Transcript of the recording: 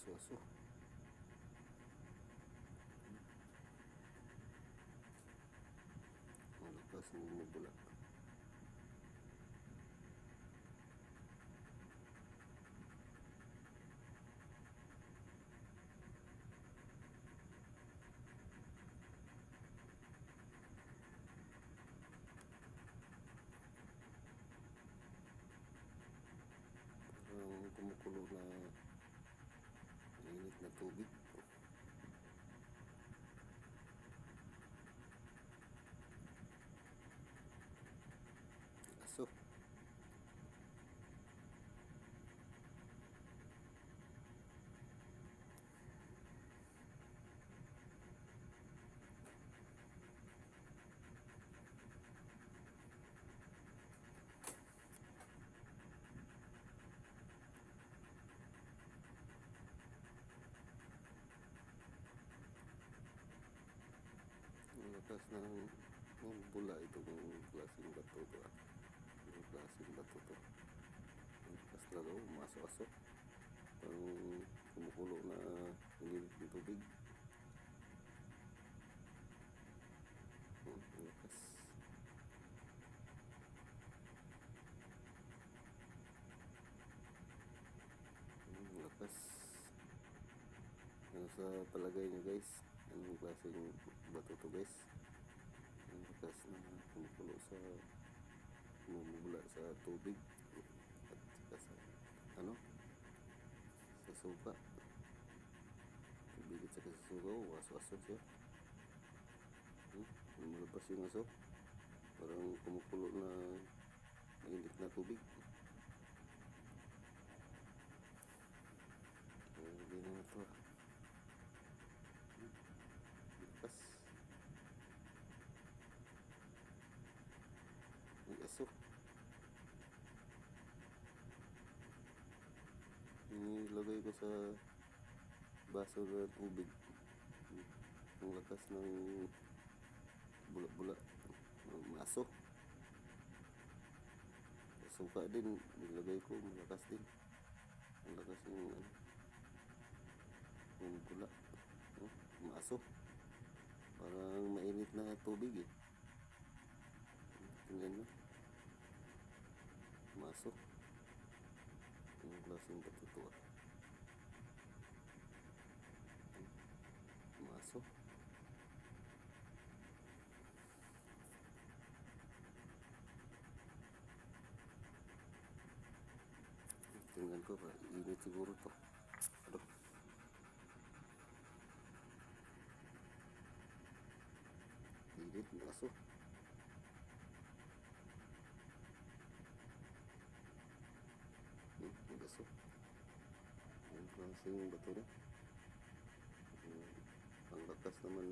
aso-aso. Malakas ng bumubula. Parang kumukulo na init na tubig. Aso. Ang lakas ng bula itong klaseng bato to. Ang klaseng bato to. Ang lakas talaga, umaso-aso. Parang kumukulo na init ng tubig. Ang lakas. Ang lakas. Ano sa palagay nyo guys? Anong klaseng bato to guys? Ang lakas na kumukulo sa bumubula sa tubig at saka sa ano? Sa suka. Tubig at saka sa suka. Aso-aso siya. Lumalabas yung aso. Parang kumukulo na mainit na tubig. Hindi na ito. Lakas. Ang aso. Nilagay ko sa baso na tubig. Ang lakas ng bula-bula. Aso. Suka din. Nilagay ko. Malakas din. Ang lakas yung bula. Maaso. Parang mainit na tubig eh. Tingnan nyo. Maaso. Ang klaseng bato to ah. Maaso. Tingnan ko ba, init siguro to. Aduh. Init na aso. Ang aso. Ang klaseng bato na. Ang lakas naman